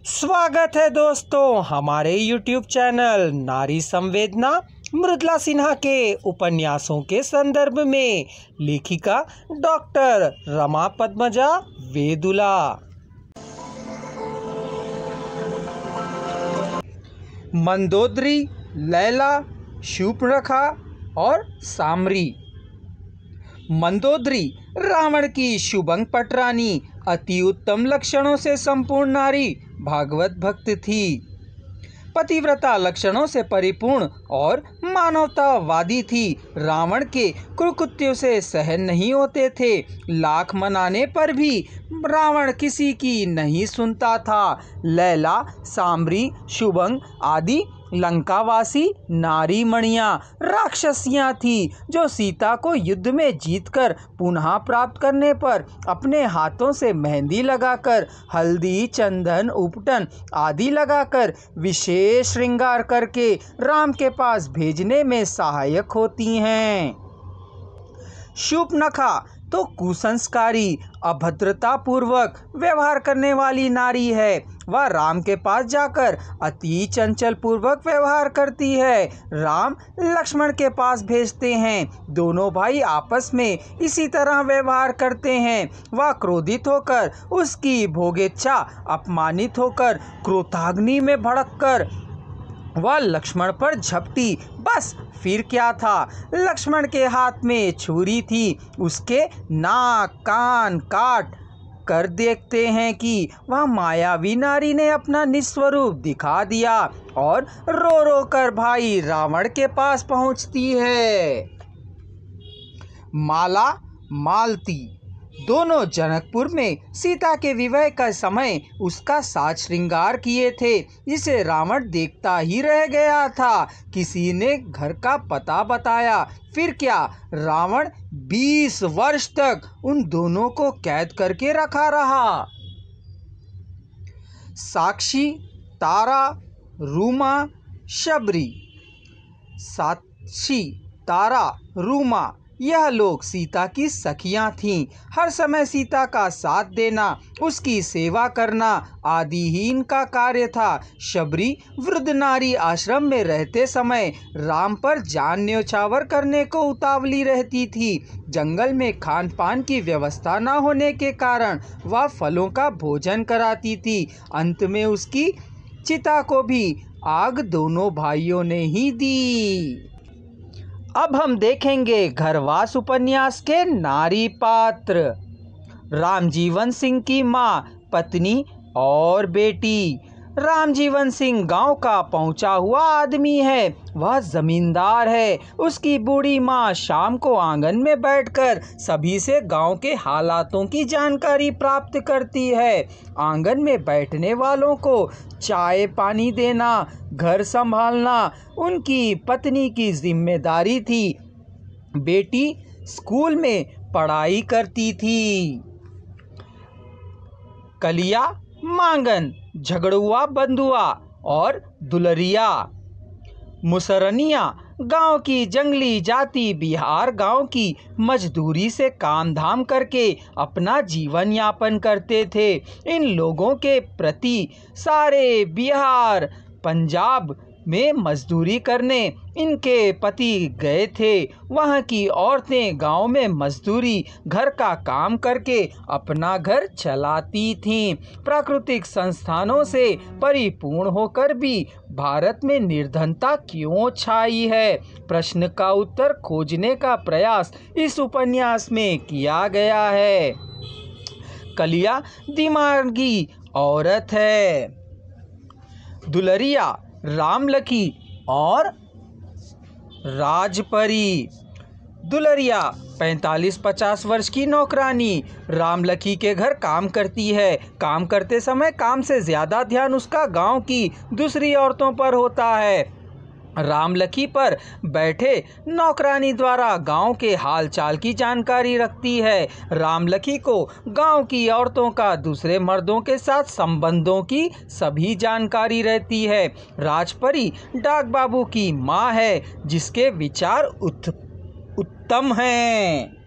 स्वागत है दोस्तों हमारे YouTube चैनल नारी संवेदना मृदुला सिन्हा के उपन्यासों के संदर्भ में लेखिका डॉक्टर रमा पद्मजा वेदुला। मंदोदरी, लैला, शूर्पणखा और सामरी। मंदोदरी रावण की शुभंग पटरानी अति उत्तम लक्षणों से संपूर्ण नारी भागवत भक्त थी। पतिव्रता लक्षणों से परिपूर्ण और मानवतावादी थी। रावण के कुकृत्यों से सहन नहीं होते थे। लाख मनाने पर भी रावण किसी की नहीं सुनता था। लैला, सामरी, शुभंग आदि लंकावासी नारी मणियां राक्षसियां थी जो सीता को युद्ध में जीतकर पुनः प्राप्त करने पर अपने हाथों से मेहंदी लगाकर, हल्दी, चंदन, उपटन आदि लगाकर विशेष श्रृंगार करके राम के पास भेजने में सहायक होती हैं। शूर्पणखा तो कुसंस्कारी, अभद्रता पूर्वक व्यवहार करने वाली नारी है। वह राम के पास जाकर अति चंचल पूर्वक व्यवहार करती है। राम लक्ष्मण के पास भेजते हैं। दोनों भाई आपस में इसी तरह व्यवहार करते हैं। वह क्रोधित होकर, उसकी भोगेच्छा अपमानित होकर, क्रोधाग्नि में भड़ककर वह लक्ष्मण पर झपटी। बस फिर क्या था, लक्ष्मण के हाथ में छुरी थी। उसके नाक कान काट कर देखते हैं कि वह मायावी नारी ने अपना निस्वरूप दिखा दिया और रो रो कर भाई रावण के पास पहुंचती है। माला, मालती दोनों जनकपुर में सीता के विवाह का समय उसका साज श्रृंगार किए थे, जिसे रावण देखता ही रह गया था। किसी ने घर का पता बताया। फिर क्या, रावण 20 वर्ष तक उन दोनों को कैद करके रखा रहा। साक्षी, तारा, रूमा, शबरी। साक्षी, तारा, रूमा यह लोग सीता की सखियां थीं। हर समय सीता का साथ देना, उसकी सेवा करना आदि ही इनका कार्य था। शबरी वृद्ध नारी आश्रम में रहते समय राम पर जान न्योछावर करने को उतावली रहती थी। जंगल में खान पान की व्यवस्था न होने के कारण वह फलों का भोजन कराती थी। अंत में उसकी चिता को भी आग दोनों भाइयों ने ही दी। अब हम देखेंगे घरवास उपन्यास के नारी पात्र। रामजीवन सिंह की माँ, पत्नी और बेटी। रामजीवन सिंह गांव का पहुंचा हुआ आदमी है। वह जमींदार है। उसकी बूढ़ी माँ शाम को आंगन में बैठकर सभी से गांव के हालातों की जानकारी प्राप्त करती है। आंगन में बैठने वालों को चाय पानी देना, घर संभालना उनकी पत्नी की जिम्मेदारी थी। बेटी स्कूल में पढ़ाई करती थी। कलिया, मांगन, झगड़ुआ, बंधुआ और दुलरिया। मुसरनिया गांव की जंगली जाति बिहार गांव की मजदूरी से काम धाम करके अपना जीवन यापन करते थे। इन लोगों के प्रति सारे बिहार पंजाब में मजदूरी करने इनके पति गए थे। वहाँ की औरतें गांव में मजदूरी, घर का काम करके अपना घर चलाती थीं। प्राकृतिक संस्थानों से परिपूर्ण होकर भी भारत में निर्धनता क्यों छाई है, प्रश्न का उत्तर खोजने का प्रयास इस उपन्यास में किया गया है। कलिया दिमागी औरत है। दुलरिया रामलखी और राजपरी। दुलरिया 45-50 वर्ष की नौकरानी रामलखी के घर काम करती है। काम करते समय काम से ज़्यादा ध्यान उसका गांव की दूसरी औरतों पर होता है। रामलखी पर बैठे नौकरानी द्वारा गांव के हालचाल की जानकारी रखती है। रामलखी को गांव की औरतों का दूसरे मर्दों के साथ संबंधों की सभी जानकारी रहती है। राजपरी डाक बाबू की माँ है, जिसके विचार उत्तम हैं।